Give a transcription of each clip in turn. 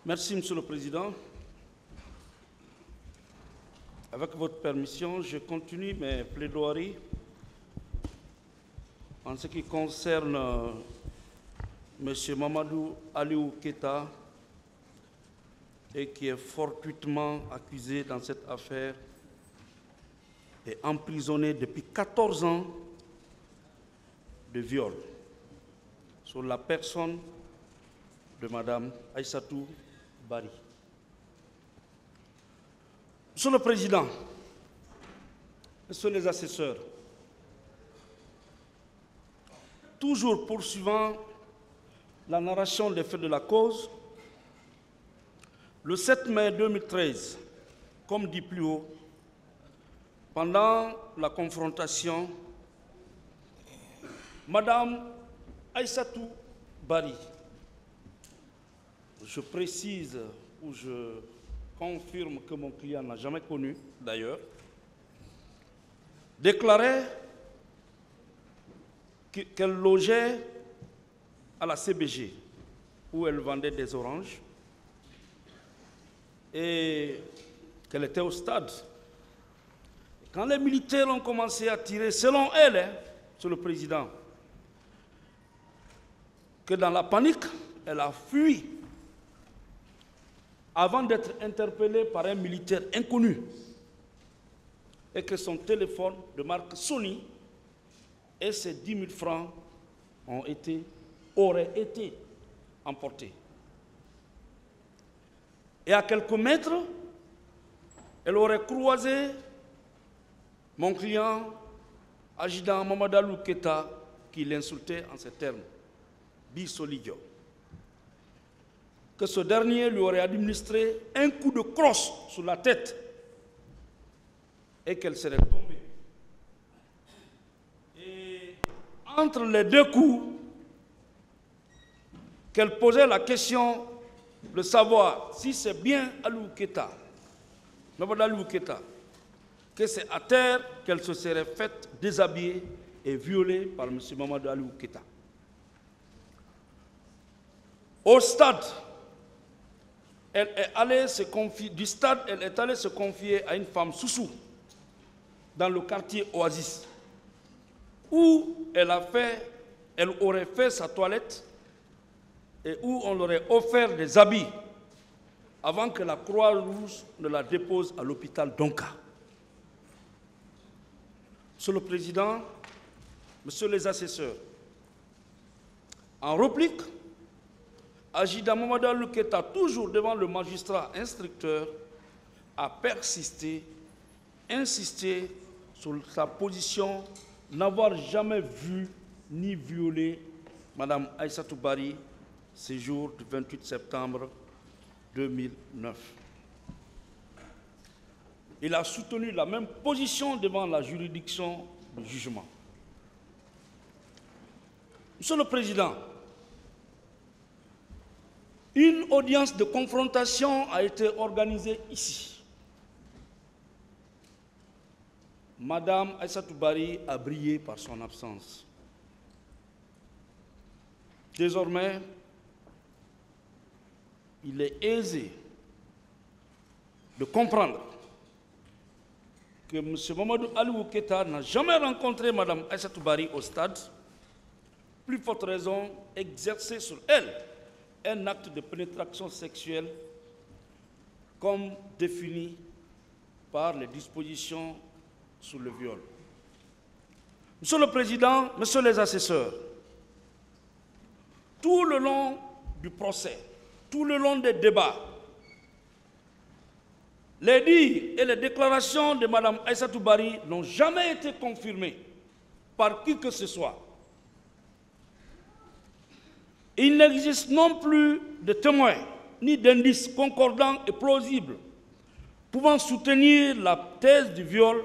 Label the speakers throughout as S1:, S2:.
S1: Merci, Monsieur le Président. Avec votre permission, je continue mes plaidoiries en ce qui concerne M. Mamadou Aliou Keita et qui est fortuitement accusé dans cette affaire et emprisonné depuis 14 ans de viol sur la personne de Mme Aïssatou Bari. Monsieur le Président, Messieurs les assesseurs, toujours poursuivant la narration des faits de la cause, le 7 mai 2013, comme dit plus haut, pendant la confrontation, Mme Aïssatou Bari, je précise ou je confirme que mon client n'a jamais connu d'ailleurs, déclarait qu'elle logeait à la CBG où elle vendait des oranges et qu'elle était au stade. Quand les militaires ont commencé à tirer, selon elle, sur le président, que dans la panique, elle a fui avant d'être interpellée par un militaire inconnu et que son téléphone de marque Sony et ses 10 000 francs auraient été emportés. Et à quelques mètres, elle aurait croisé mon client, adjudant Mamadou Aliou Keita, qui l'insultait en ces termes, bisolidio. Que ce dernier lui aurait administré un coup de crosse sur la tête et qu'elle serait tombée. Et entre les deux coups, qu'elle posait la question de savoir si c'est bien Aliou Keita, Mamadou Aliou Keita, que c'est à terre qu'elle se serait faite déshabiller et violée par M. Mamadou Aliou Keita. Au stade, elle est allée se confier à une femme Soussou dans le quartier Oasis où elle aurait fait sa toilette et où on leur aurait offert des habits avant que la Croix-Rouge ne la dépose à l'hôpital Donka. Monsieur le Président, Messieurs les assesseurs, en réplique, adjudant Mamadou Aliou Keita, toujours devant le magistrat instructeur, a persisté, insisté sur sa position n'avoir jamais vu ni violé Mme Aïssatou Bari ce jour du 28 septembre 2009. Il a soutenu la même position devant la juridiction du jugement. Monsieur le Président, une audience de confrontation a été organisée ici. Madame Aïssatou Bari a brillé par son absence. Désormais, il est aisé de comprendre que M. Mamadou Aliou Keita n'a jamais rencontré Mme Aïssatou Bari au stade, plus forte raison exercer sur elle un acte de pénétration sexuelle comme défini par les dispositions sur le viol. Monsieur le Président, Messieurs les assesseurs, tout le long du procès, tout le long des débats, les dires et les déclarations de Mme Aïssatou Bari n'ont jamais été confirmées par qui que ce soit. Il n'existe non plus de témoins ni d'indices concordants et plausibles pouvant soutenir la thèse du viol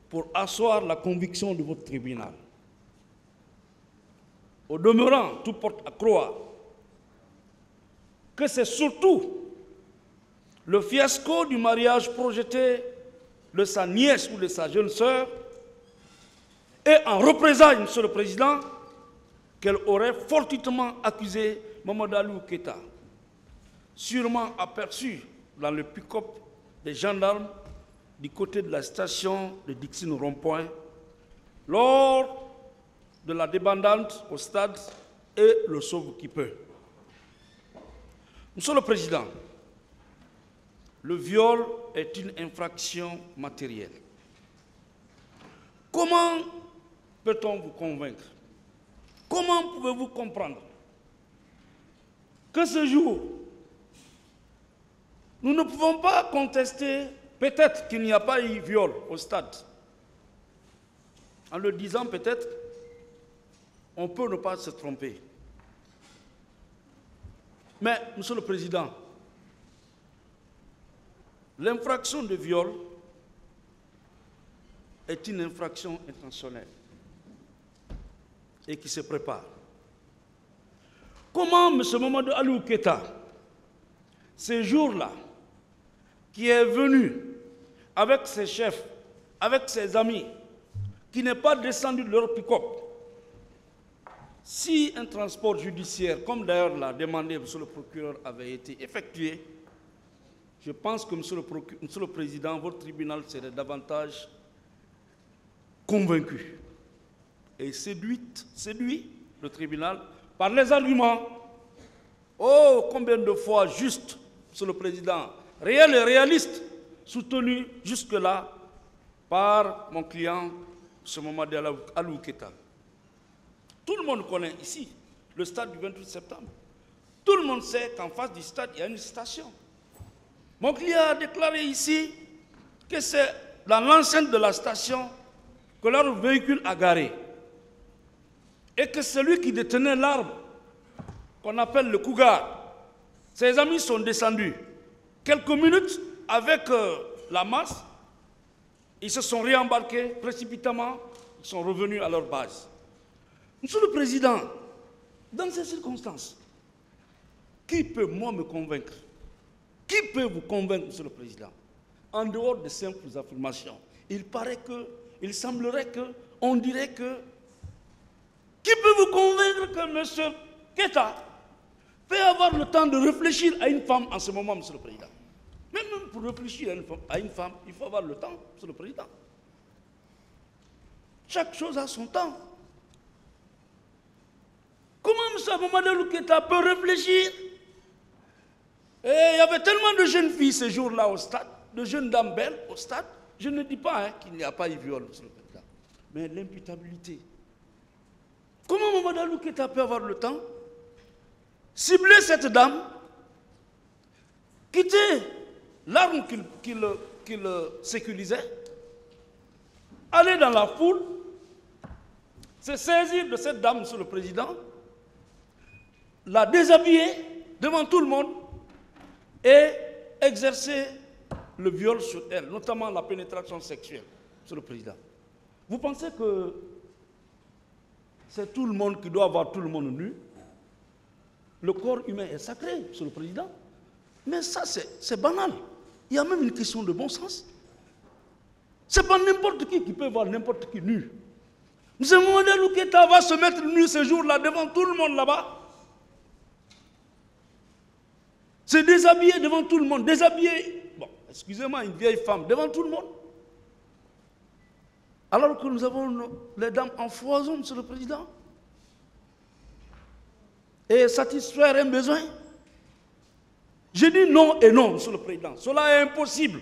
S1: pour asseoir la conviction de votre tribunal. Au demeurant, tout porte à croire que c'est surtout le fiasco du mariage projeté de sa nièce ou de sa jeune sœur et en représailles, Monsieur le Président, qu'elle aurait fortuitement accusé Mamadou Aliou Keita. sûrement aperçu dans le pick-up des gendarmes du côté de la station de Dixine Rond-Point lors de la débandade au stade et le sauve qui peut. Monsieur le Président, le viol est une infraction matérielle. Comment peut-on vous convaincre? Comment pouvez-vous comprendre que ce jour, nous ne pouvons pas contester peut-être qu'il n'y a pas eu viol au stade. En le disant peut-être, on peut ne pas se tromper. Mais, Monsieur le Président, l'infraction de viol est une infraction intentionnelle et qui se prépare. Comment M. Mamadou Aliou Keïta, ces jours-là, qui est venu avec ses chefs, avec ses amis, qui n'est pas descendu de leur pick-up, si un transport judiciaire, comme d'ailleurs l'a demandé M. le procureur, avait été effectué, je pense que M. le Président, votre tribunal serait davantage convaincu et séduit le tribunal par les arguments. Oh, combien de fois juste, M. le Président, réel et réaliste, soutenu jusque-là par mon client, M. Mamadou Aliou Keïta. Tout le monde connaît ici le stade du 28 septembre. Tout le monde sait qu'en face du stade, il y a une station. Mon client a déclaré ici que c'est dans l'enceinte de la station que leur véhicule a garé. Et que celui qui détenait l'arme, qu'on appelle le Cougar, ses amis sont descendus. Quelques minutes, avec la masse, ils se sont réembarqués précipitamment, ils sont revenus à leur base. Monsieur le Président, dans ces circonstances, qui peut, moi, me convaincre? Qui peut vous convaincre, Monsieur le Président? En dehors de simples affirmations, il semblerait que, on dirait que, qui peut vous convaincre que M. Keïta peut avoir le temps de réfléchir à une femme en ce moment, Monsieur le Président? Même pour réfléchir à une femme, il faut avoir le temps, Monsieur le Président. Chaque chose a son temps. Comment M. Mamadou Keïta peut réfléchir? Et il y avait tellement de jeunes filles ce jour-là au stade, de jeunes dames belles au stade. Je ne dis pas qu'il n'y a pas eu viol, M. le Président, mais l'imputabilité. Comment Mamadou Keïta peut avoir le temps? Cibler cette dame, quitter l'arme qu'il sécurisait, aller dans la foule, se saisir de cette dame, Monsieur le Président, la déshabiller devant tout le monde et exercer le viol sur elle, notamment la pénétration sexuelle, Monsieur le Président. Vous pensez que c'est tout le monde qui doit avoir tout le monde nu? Le corps humain est sacré, Monsieur le Président. Mais ça, c'est banal. Il y a même une question de bon sens. Ce n'est pas n'importe qui peut voir n'importe qui nu. M. Mamadou Keïta va se mettre nu ce jour-là devant tout le monde là-bas. Se déshabiller devant tout le monde. Déshabiller, bon, excusez-moi, une vieille femme devant tout le monde. Alors que nous avons les dames en foison, Monsieur le Président. Et satisfaire un besoin. Je dis non et non, Monsieur le Président. Cela est impossible.